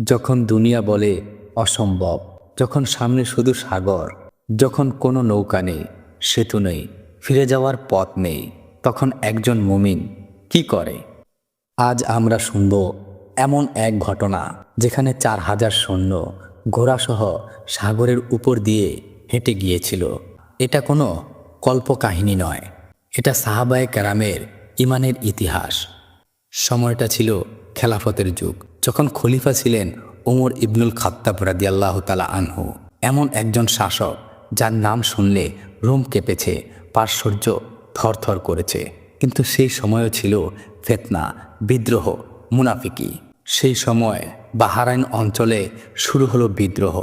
যখন দুনিয়া বলে অসম্ভব, যখন সামনে শুধু সাগর, যখন কোনো নৌকা নেই, সেতু নেই, ফিরে যাওয়ার পথ নেই, তখন একজন মুমিন কি করে? আজ আমরা শুনব এমন এক ঘটনা যেখানে 4,000 সৈন্য ঘোড়াসহ সাগরের উপর দিয়ে হেঁটে গিয়েছিল। এটা কোনো কল্পকাহিনী নয়, এটা সাহাবায়ে কেরামের ইমানের ইতিহাস। সময়টা ছিল খেলাফতের যুগ, যখন খলিফা ছিলেন ওমর ইবনুল খাত্তাব রাদিয়াল্লাহু তাআলা আনহু। এমন একজন শাসক যার নাম শুনলে রোম কেঁপেছে, পার্শ্বর্য থরথর করেছে। কিন্তু সেই সময়ও ছিল ফিতনা, বিদ্রোহ, মুনাফিকি। সেই সময় বাহরাইন অঞ্চলে শুরু হলো বিদ্রোহ।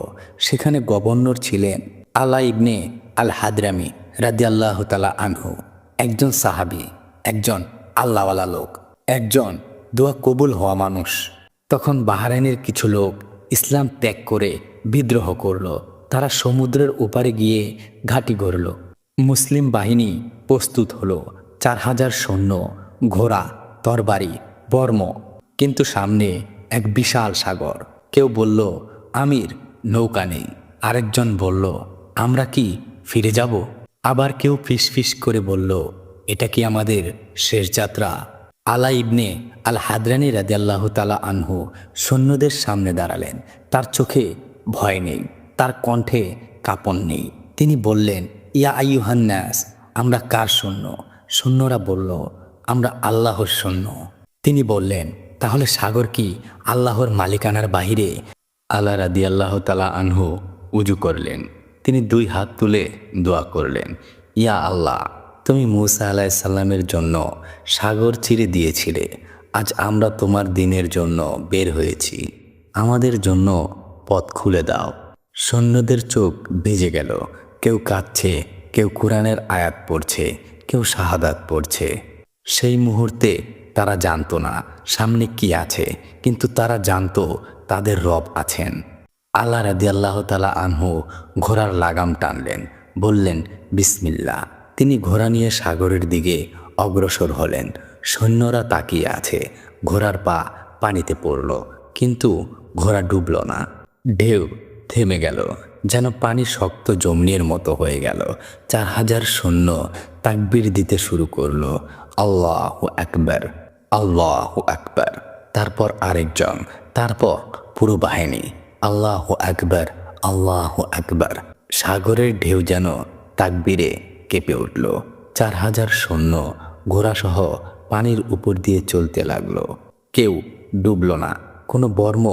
সেখানে গভর্নর ছিলেন আলা ইবনে আল হাদরামি রাদিয়াল্লাহু তাআলা আনহু, একজন সাহাবী, একজন আল্লাহওয়ালা লোক, একজন দোয়া কবুল হওয়া মানুষ। তখন বাহরাইনের কিছু লোক ইসলাম ত্যাগ করে বিদ্রোহ করল। তারা সমুদ্রের ওপারে গিয়ে ঘাঁটি গড়ল। মুসলিম বাহিনী প্রস্তুত হলো, 4,000 সৈন্য, ঘোড়া, তরবারি, বর্ম। কিন্তু সামনে এক বিশাল সাগর। কেউ বলল, আমির, নৌকা নেই। আরেকজন বলল, আমরা কি ফিরে যাব? আবার কেউ ফিসফিস করে বলল, এটা কি আমাদের শেষ যাত্রা? আলা ইবনে আল হাদরানি রাদিয়াল্লাহু তাআলা আনহু সৈন্যদের সামনে দাঁড়ালেন। তার চোখে ভয় নেই, তার কণ্ঠে কাঁপন নেই। তিনি বললেন, ইয়া আইয়ুহান নাস, আমরা কার সৈন্য? সৈন্যরা বলল, আমরা আল্লাহর সৈন্য। তিনি বললেন, তাহলে সাগর কি আল্লাহর মালিকানার বাহিরে? আলা রাদিয়াল্লাহু তাআলা আনহু উজু করলেন। তিনি 2 হাত তুলে দোয়া করলেন, ইয়া আল্লাহ, তুমি মূসা আলাইহিস সালামের জন্য সাগর চিরে দিয়েছিলে। আজ আমরা তোমার দিনের জন্য বের হয়েছি, আমাদের জন্য পথ খুলে দাও। সৈন্যদের চোখ ভিজে গেল। কেউ কাঁদছে, কেউ কোরআনের আয়াত পড়ছে, কেউ শাহাদাত পড়ছে। সেই মুহূর্তে তারা জানতো না সামনে কি আছে, কিন্তু তারা জানতো তাদের রব আছেন। আলা রাদিয়াল্লাহু তাআলা আনহু ঘোড়ার লাগাম টানলেন, বললেন, বিসমিল্লাহ। তিনি ঘোড়া নিয়ে সাগরের দিকে অগ্রসর হলেন। সৈন্যরা তাকিয়ে আছে। ঘোড়ার পা পানিতে পড়ল, কিন্তু ঘোড়া ডুবল না। ঢেউ থেমে গেল, যেন পানি শক্ত জমনির মতো হয়ে গেল। 4,000 সৈন্য তাকবীর দিতে শুরু করলো, আল্লাহু আকবার, আল্লাহু আকবার। তারপর আরেকজন, তারপর পুরো বাহিনী, আল্লাহু আকবার, আল্লাহু আকবার। সাগরের ঢেউ যেন তাকবীরে কেঁপে উঠল। 4,000 সৈন্য ঘোড়াসহ পানির উপর দিয়ে চলতে লাগলো। কেউ ডুবল না, কোনো বর্ম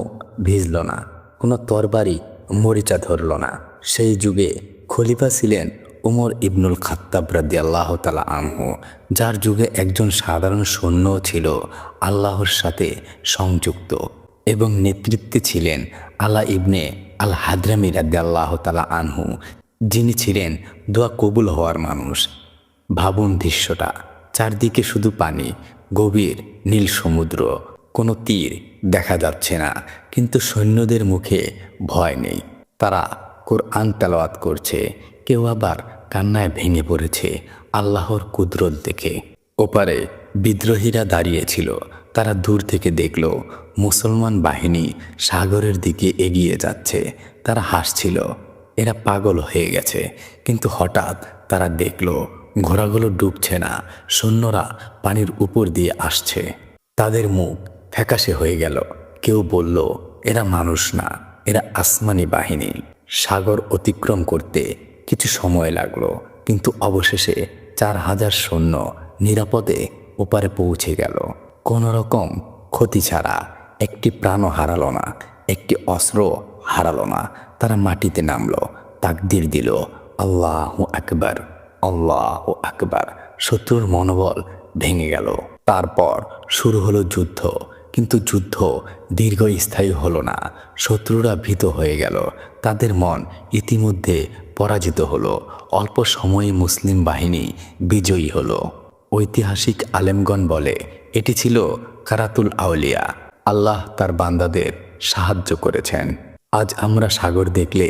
ভিজল না, কোনো তরবারি মরিচা ধরল না। সেই যুগে খলিফা ছিলেন ওমর ইবনুল খাত্তাব রাদিয়াল্লাহু তাআলা আনহু, যার যুগে একজন সাধারণ সৈন্য ছিল আল্লাহর সাথে সংযুক্ত, এবং নেতৃত্বে ছিলেন আলা ইবনে আল হাদরামি রাদিয়াল্লাহু তাআলা আনহু, যিনি ছিলেন দোয়া কবুল হওয়ার মানুষ। ভাবুন দৃশ্যটা, চারদিকে শুধু পানি, গভীর নীল সমুদ্র, কোনো তীর দেখা যাচ্ছে না, কিন্তু সৈন্যদের মুখে ভয় নেই। তারা কোরআন তেলাওয়াত করছে, কেউ আবার কান্নায় ভেঙে পড়েছে আল্লাহর কুদরত দেখে। ওপারে বিদ্রোহীরা দাঁড়িয়েছিল। তারা দূর থেকে দেখল মুসলমান বাহিনী সাগরের দিকে এগিয়ে যাচ্ছে। তারা হাসছিল, এরা পাগল হয়ে গেছে। কিন্তু হঠাৎ তারা দেখল ঘোড়াগুলো ডুবছে না, সৈন্যরা পানির উপর দিয়ে আসছে। তাদের মুখ ফ্যাকাশে হয়ে গেল। কেউ বলল, এরা মানুষ না, এরা আসমানি বাহিনী। সাগর অতিক্রম করতে কিছু সময় লাগলো, কিন্তু অবশেষে 4,000 সৈন্য নিরাপদে ওপারে পৌঁছে গেল, কোনো রকম ক্ষতি ছাড়া। একটি প্রাণও হারালো না, একটি অস্ত্র হারালো না। তারা মাটিতে নামলো, তাকবীর দিল, আল্লাহু আকবার, আল্লাহু আকবার। শত্রুর মনোবল ভেঙে গেল। তারপর শুরু হলো যুদ্ধ, কিন্তু যুদ্ধ দীর্ঘস্থায়ী হলো না। শত্রুরা ভীত হয়ে গেল, তাদের মন ইতিমধ্যে পরাজিত হলো। অল্প সময়ে মুসলিম বাহিনী বিজয়ী হলো। ঐতিহাসিক আলেমগণ বলে, এটি ছিল কারাতুল আউলিয়া। আল্লাহ তার বান্দাদের সাহায্য করেছেন। আজ আমরা সাগর দেখলে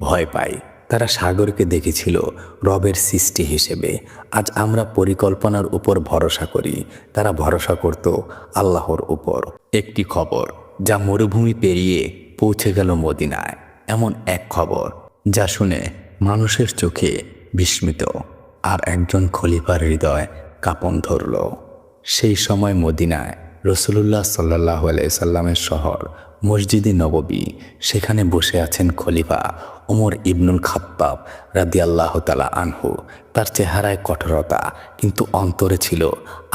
ভয় পাই, তারা সাগরকে দেখেছিল রবের সৃষ্টি হিসেবে। আজ আমরা পরিকল্পনার উপর ভরসা করি, তারা ভরসা করত আল্লাহর উপর। একটি খবর, যা মরুভূমি পেরিয়ে পৌঁছে গেল মদিনায়। এমন এক খবর যা শুনে মানুষের চোখে বিস্মিত আর একজন খলিফার হৃদয় কাঁপন ধরল। সেই সময় মদিনায় রসুলুল্লাহ সাল্লাল্লাহু আলাইহি সাল্লামের শহর মসজিদে নববী, সেখানে বসে আছেন খলিফা ওমর ইবনুল খাত্তাব রাদিয়াল্লাহু তাআলা আনহু। তার চেহারায় কঠোরতা, কিন্তু অন্তরে ছিল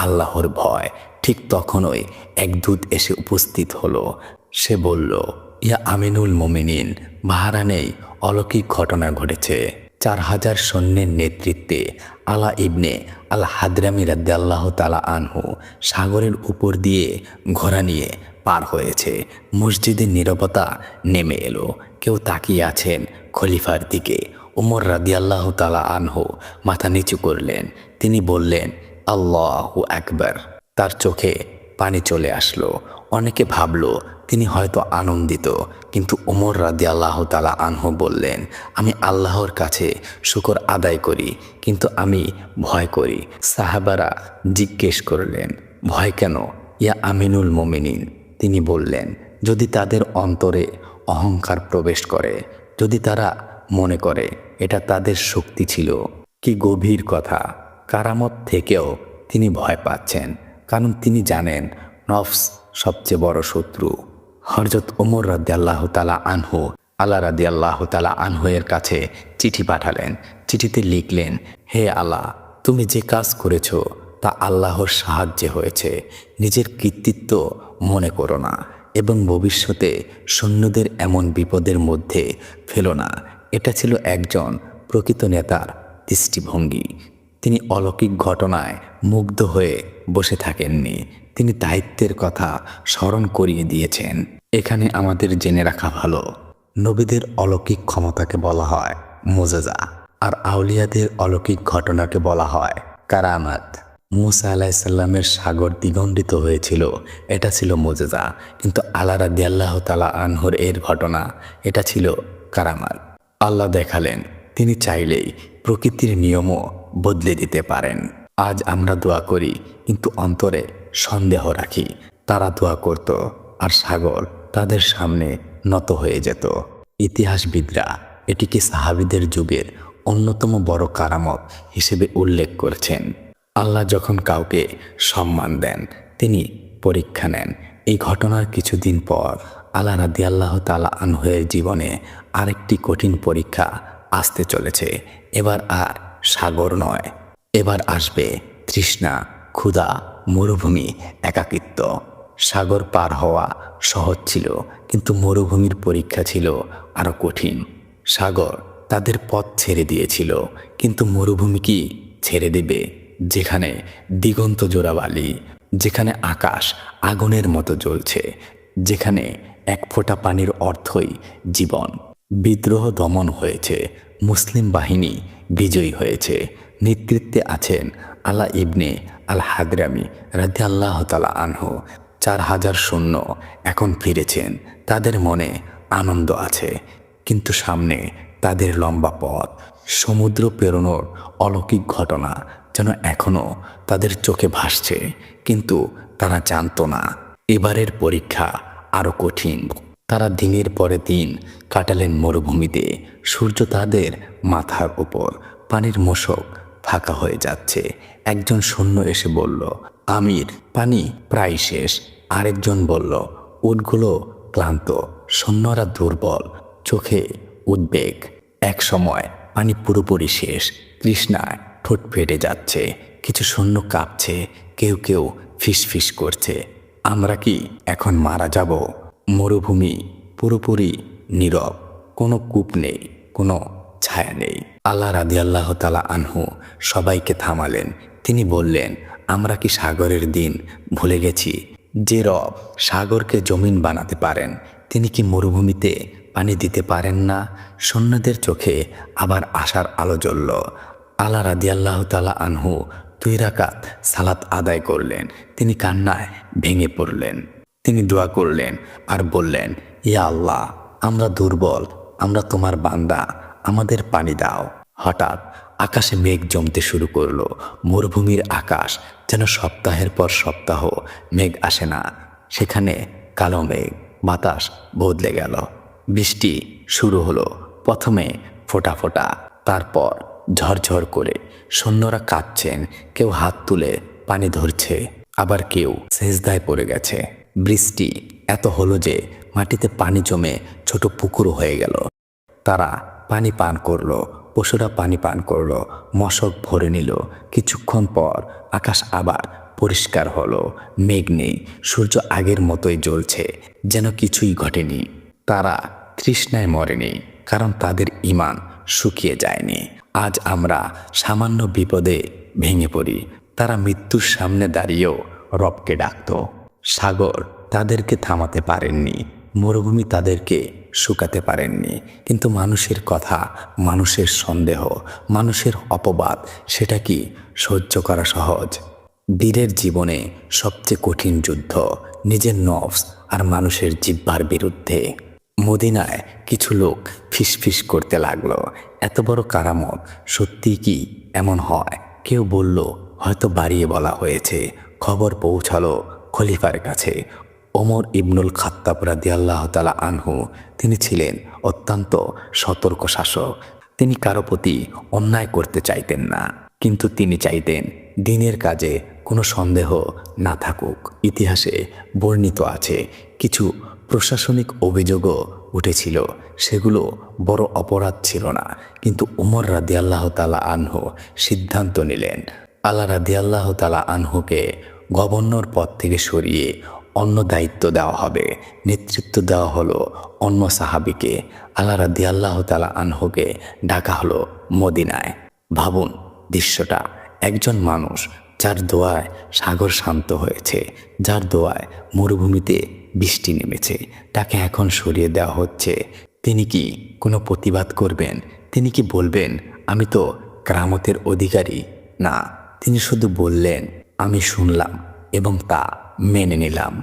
আল্লাহর ভয়। ঠিক তখনই এক দূত এসে উপস্থিত হলো। সে বলল, ইয়া আমিনুল মুমিনিন, বাহরানেই অলৌকিক ঘটনা ঘটেছে। 4000 সৈন্যের নেতৃত্বে আলা ইবনে আল হাদরামি রাদিয়াল্লাহু তাআলা আনহু সাগরের উপর দিয়ে ঘোড়া নিয়ে পার হয়েছে। মসজিদের নীরবতা নেমে এলো। কেউ তাকিয়ে আছেন খলিফার দিকে। ওমর রাদিয়াল্লাহু তাআলা আনহু মাথা নিচু করলেন। তিনি বললেন, আল্লাহু আকবার। তার চোখে পানি চলে আসলো। অনেকে ভাবল তিনি হয়তো আনন্দিত, কিন্তু ওমর রাদিয়াল্লাহু তাআলা আনহু বললেন, আমি আল্লাহর কাছে শুকর আদায় করি, কিন্তু আমি ভয় করি। সাহাবারা জিজ্ঞেস করলেন, ভয় কেন ইয়া আমিনুল মুমিনিন? তিনি বললেন, যদি তাদের অন্তরে অহংকার প্রবেশ করে, যদি তারা মনে করে এটা তাদের শক্তি ছিল। কি গভীর কথা! কারামত থেকেও তিনি ভয় পাচ্ছেন, কারণ তিনি জানেন নফস সবচেয়ে বড় শত্রু। হযরত ওমর রাদিয়াল্লাহু তাআলা আনহু আলা রাদিয়াল্লাহু তাআলা আনহু এর কাছে চিঠি পাঠালেন। চিঠিতে লিখলেন, হে আল্লাহ, তুমি যে কাজ করেছ তা আল্লাহর সাহায্যে হয়েছে। নিজের কৃতিত্ব মনে করো না এবং ভবিষ্যতে সৈন্যদের এমন বিপদের মধ্যে ফেলো না। এটা ছিল একজন প্রকৃত নেতার দৃষ্টিভঙ্গি। তিনি অলৌকিক ঘটনায় মুগ্ধ হয়ে বসে থাকেননি, তিনি দায়িত্বের কথা স্মরণ করিয়ে দিয়েছেন। এখানে আমাদের জেনে রাখা ভালো, নবীদের অলৌকিক ক্ষমতাকে বলা হয় মুজিজা, আর আউলিয়াদের অলৌকিক ঘটনাকে বলা হয় কারামাত। মুসা আলাইহিস সালামের সাগর দ্বিগণ্ডিত হয়েছিল, এটা ছিল মুজিজা, কিন্তু আলা রাদিয়াল্লাহু তাআলা আনহুর এর ঘটনা, এটা ছিল কারামাত। আল্লাহ দেখালেন তিনি চাইলেই প্রকৃতির নিয়মও বদলে দিতে পারেন। আজ আমরা দোয়া করি, কিন্তু অন্তরে সন্দেহ রাখি। তারা দোয়া করত আর সাগর তাদের সামনে নত হয়ে যেত। ইতিহাসবিদরা এটিকে সাহাবীদের যুগের অন্যতম বড় কারামত হিসেবে উল্লেখ করেছেন। আল্লাহ যখন কাউকে সম্মান দেন, তিনি পরীক্ষা নেন। এই ঘটনার কিছুদিন পর আলা রাদিয়াল্লাহু তাআলা আনহুর জীবনে আরেকটি কঠিন পরীক্ষা আসতে চলেছে। এবার আর সাগর নয়, এবার আসবে তৃষ্ণা, ক্ষুধা, মরুভূমি, একাকিত্ব। সাগর পার হওয়া সহজ ছিল, কিন্তু মরুভূমির পরীক্ষা ছিল আরো কঠিন। সাগর তাদের পথ ছেড়ে দিয়েছিল, কিন্তু মরুভূমি কি ছেড়ে দেবে? যেখানে দিগন্ত জোড়া বালি, যেখানে আকাশ আগুনের মতো জ্বলছে, যেখানে এক ফোঁটা পানির অর্থই জীবন। বিদ্রোহ দমন হয়েছে, মুসলিম বাহিনী বিজয়ী হয়েছে। নেতৃত্বে আছেন আলা ইবনে আল হাদরামি রাদিয়াল্লাহু তাআলা আনহু। 4000 সৈন্য এখন ফিরেছেন, তাদের মনে আনন্দ আছে, কিন্তু সামনে তাদের লম্বা পথ। সমুদ্র পেরোনোর অলৌকিক ঘটনা যেন এখনো তাদের চোখে ভাসছে, কিন্তু তারা জানতো না এবারের পরীক্ষা আরো কঠিন। তারা দিনের পরে দিন কাটালেন মরুভূমিতে। সূর্য তাদের মাথার উপর, পানির মশক ফাঁকা হয়ে যাচ্ছে। একজন সৈন্য এসে বলল, আমির, পানি প্রায় শেষ। আরেকজন বলল, উটগুলো ক্লান্ত, সৈন্যরা দুর্বল, চোখে উদ্বেগ। এক সময় পানি পুরোপুরি শেষ, তৃষ্ণায় ঠোঁট ফেটে যাচ্ছে। কিছু সৈন্য কাঁপছে, কেউ কেউ ফিসফিস করছে, আমরা কি এখন মারা যাব? মরুভূমি পুরোপুরি নীরব, কোনো কূপ নেই, কোনো ছায়া নেই। আল্লাহ রাদিয়াল্লাহু তাআলা আনহু সবাইকে থামালেন। তিনি বললেন, আমরা কি সাগরের দিন ভুলে গেছি? যে রব সাগরকে জমিন বানাতে পারেন, তিনি কি মরুভূমিতে পানি দিতে পারেন না? সৈন্যদের চোখে আবার আশার আলো জ্বলল। আল্লাহ রাদিয়াল্লাহু তাআলা আনহু 2 রাকাত সালাত আদায় করলেন। তিনি কান্নায় ভেঙে পড়লেন। তিনি দোয়া করলেন আর বললেন, ইয়া আল্লাহ, আমরা দুর্বল, আমরা তোমার বান্দা, আমাদের পানি দাও। হঠাৎ আকাশে মেঘ জমতে শুরু করলো। মরুভূমির আকাশ যেন সপ্তাহের পর সপ্তাহ মেঘ আসে না, সেখানে কালো মেঘ, বাতাস বদলে গেল। বৃষ্টি শুরু হলো। প্রথমে ফোঁটা ফোঁটা, তারপর ঝরঝর করে। সৈন্যরা কাঁদছেন, কেউ হাত তুলে পানি ধরছে, আবার কেউ সেজদায় পড়ে গেছে। বৃষ্টি এত হলো যে মাটিতে পানি জমে ছোট পুকুর হয়ে গেল। তারা পানি পান করলো, পশুরা পানি পান করলো, মশক ভরে নিল। কিছুক্ষণ পর আকাশ আবার পরিষ্কার হলো। মেঘ নেই, সূর্য আগের মতোই জ্বলছে, যেন কিছুই ঘটেনি। তারা তৃষ্ণায় মরেনি, কারণ তাদের ঈমান শুকিয়ে যায়নি। আজ আমরা সামান্য বিপদে ভেঙে পড়ি, তারা মৃত্যুর সামনে দাঁড়িয়েও রবকে ডাকত। সাগর তাদেরকে থামাতে পারেননি, মরুভূমি তাদেরকে শুকাতে পারেননি। কিন্তু মানুষের কথা, মানুষের সন্দেহ, মানুষের অপবাদ, সেটা কি সহ্য করা সহজ? বীরের জীবনে সবচেয়ে কঠিন যুদ্ধ নিজের নফস আর মানুষের জিহ্বার বিরুদ্ধে। মদিনায় কিছু লোক ফিসফিস করতে লাগলো, এত বড় কারামত সত্যি কি এমন হয়? কেউ বলল হয়তো বাড়িয়ে বলা হয়েছে। খবর পৌঁছালো খলিফার কাছে। ওমর ইবনুল খাত্তাব রাদিয়াল্লাহু তাআলা আনহু, তিনি ছিলেন অত্যন্ত সতর্ক শাসক। তিনি কারো প্রতি অন্যায় করতে চাইতেন না, কিন্তু তিনি চাইতেন দ্বীনের কাজে কোনো সন্দেহ না থাকুক। ইতিহাসে বর্ণিত আছে কিছু প্রশাসনিক অভিযোগও উঠেছিল, সেগুলো বড় অপরাধ ছিল না, কিন্তু ওমর রাদিয়াল্লাহু তাআলা আনহু সিদ্ধান্ত নিলেন আলা রাদিয়াল্লাহু তাআলা আনহুকে গভর্নর পদ থেকে সরিয়ে অন্য দায়িত্ব দেওয়া হবে। নেতৃত্ব দেওয়া হলো অন্য সাহাবীকে। আলা রাদিয়াল্লাহু তাআলা আনহুকে ডাকা হলো মদিনায়। ভাবুন দৃশ্যটা, একজন মানুষ যার দোয়ায় সাগর শান্ত হয়েছে, যার দোয়ায় মরুভূমিতে বৃষ্টি নেমেছে, তাকে এখন সরিয়ে দেওয়া হচ্ছে। তিনি কি কোনো প্রতিবাদ করবেন? তিনি কি বলবেন আমি তো কেরামতের অধিকারী? না, তিনি শুধু বললেন আমি শুনলাম এবং তা মেনে নিলাম।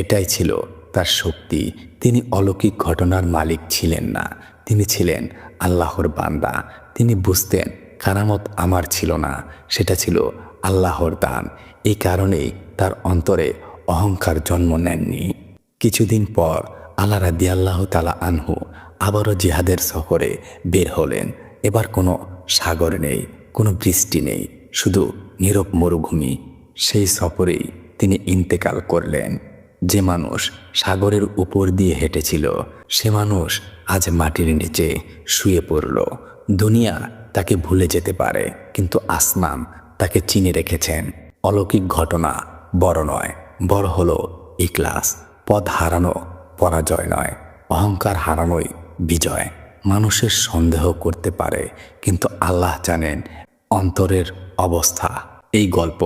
এটাই ছিল তার শক্তি। তিনি অলৌকিক ঘটনার মালিক ছিলেন না, তিনি ছিলেন আল্লাহর বান্দা। তিনি বুঝতেন কারামত আমার ছিল না, সেটা ছিল আল্লাহর দান। এই কারণেই তার অন্তরে অহংকার জন্ম নেননি। কিছুদিন পর আলা রাদিয়াল্লাহু তাআলা আনহু আবারও জিহাদের সফরে বের হলেন। এবার কোনো সাগর নেই, কোনো বৃষ্টি নেই, শুধু নীরব মরুভূমি। সেই সফরেই তিনি ইন্তেকাল করলেন। যে মানুষ সাগরের উপর দিয়ে হেঁটেছিল, সে মানুষ আজ মাটির নিচে শুয়ে পড়ল। দুনিয়া তাকে ভুলে যেতে পারে, কিন্তু আসমান তাকে চিনে রেখেছেন। অলৌকিক ঘটনা বড় নয়, বড় হলো ইখলাস। পদ হারানো পরাজয় নয়, অহংকার হারানোই বিজয়। মানুষের সন্দেহ করতে পারে, কিন্তু আল্লাহ জানেন অন্তরের অবস্থা। এই গল্প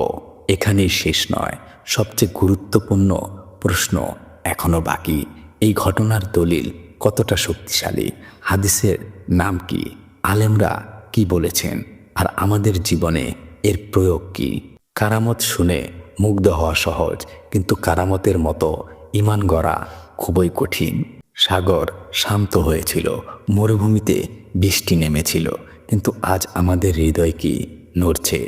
এখানেই শেষ নয়, সবচেয়ে গুরুত্বপূর্ণ প্রশ্ন এখনো বাকি। এই ঘটনার দলিল কতটা শক্তিশালী? হাদিসের নাম কি? আলেমরা কি বলেছেন? আর আমাদের জীবনে এর প্রয়োগ কি? কারামত শুনে মুগ্ধ হওয়া সহজ, কিন্তু কারামতের মতো ঈমান গড়া খুবই কঠিন। সাগর শান্ত হয়েছিল, মরুভূমিতে বৃষ্টি নেমেছিল, কিন্তু আজ আমাদের হৃদয় কি নড়ছে?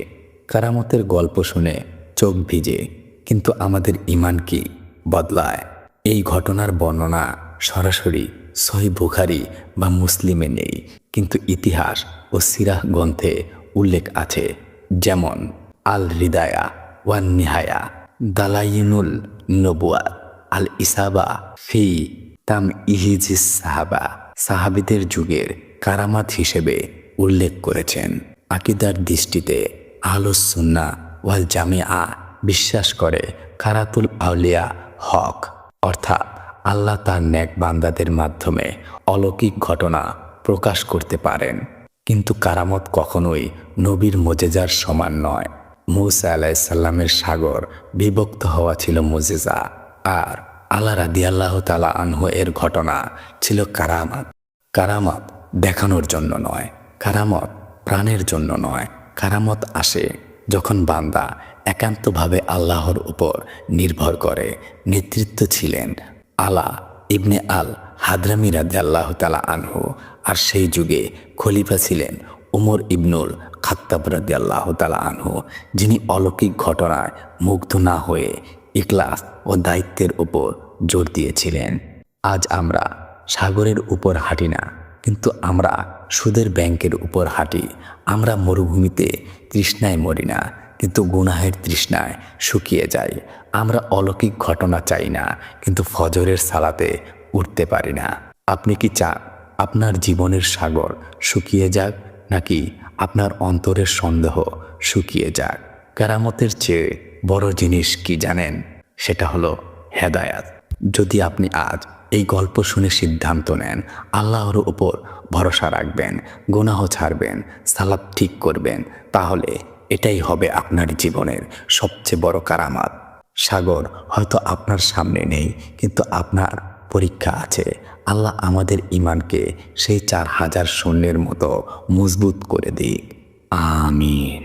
কারামতের গল্প শুনে চোখ ভিজে, কিন্তু আমাদের ঈমান কি বদলায়? এই ঘটনার বর্ণনা সরাসরি সহিহ বুখারী বা মুসলিমে নেই, কিন্তু ইতিহাস ও সিরাহ গ্রন্থে উল্লেখ আছে। যেমন আল রিদায়া ওয়ান নিহায়া, দালাইনুল নবুয়াত, আল ইসাবা ফি তামইহিজিস সাহাবা, সাহাবীদের যুগের কারামাত হিসেবে উল্লেখ করেছেন। আকীদার দৃষ্টিতে আহলুস সুন্নাহ ওয়াল জামিআ বিশ্বাস করে কারাতুল আউলিয়া হক, অর্থাৎ আল্লাহ তার নেক বান্দাদের মাধ্যমে অলৌকিক ঘটনা প্রকাশ করতে পারেন। কিন্তু কারামত কখনোই নবীর মুজিজার সমান নয়। মূসা আলাইহিস সালামের সাগর বিভক্ত হওয়া ছিল মুজিজা, আর আলা রাদিয়াল্লাহু তাআলা আনহু এর ঘটনা ছিল কারামাত। কারামত দেখানোর জন্য নয়, কারামত প্রাণের জন্য নয়। কারামত আসে যখন বান্দা একান্তভাবে আল্লাহর উপর নির্ভর করে। নেতৃত্ব ছিলেন আলা ইবনে আল হাদরামী রাদিয়াল্লাহু তাআলা আনহু, আর সেই যুগে খলিফা ছিলেন ওমর ইবনুল খাত্তাব রাদিয়াল্লাহু তাআলা আনহু, যিনি অলৌকিক ঘটনায় মুগ্ধ না হয়ে ইখলাস ও দায়িত্বের উপর জোর দিয়েছিলেন। আজ আমরা সাগরের উপর হাঁটি না, কিন্তু আমরা সুদের ব্যাংকের উপর হাঁটি। আমরা মরুভূমিতে তৃষ্ণায় মরি না, কিন্তু গুনাহের তৃষ্ণায় শুকিয়ে যাই। আমরা অলৌকিক ঘটনা চাই না, কিন্তু ফজরের সালাতে উঠতে পারি না। আপনি কি চান আপনার জীবনের সাগর শুকিয়ে যাক, নাকি আপনার অন্তরের সন্দেহ শুকিয়ে যাক? কেরামতের চেয়ে বড় জিনিস কি জানেন? সেটা হলো হেদায়াত। যদি আপনি আজ এই গল্প শুনে সিদ্ধান্ত নেন, আল্লাহর উপর ভরসা রাখবেন, গুনাহ ছাড়বেন, সালাত ঠিক করবেন, তাহলে এটাই হবে আপনার জীবনের সবচেয়ে বড় কারামাত। সাগর হয়তো আপনার সামনে নেই, কিন্তু আপনার পরীক্ষা আছে। আল্লাহ আমাদের ঈমানকে সেই 4000 সৈন্যের মতো মজবুত করে দিক। আমিন।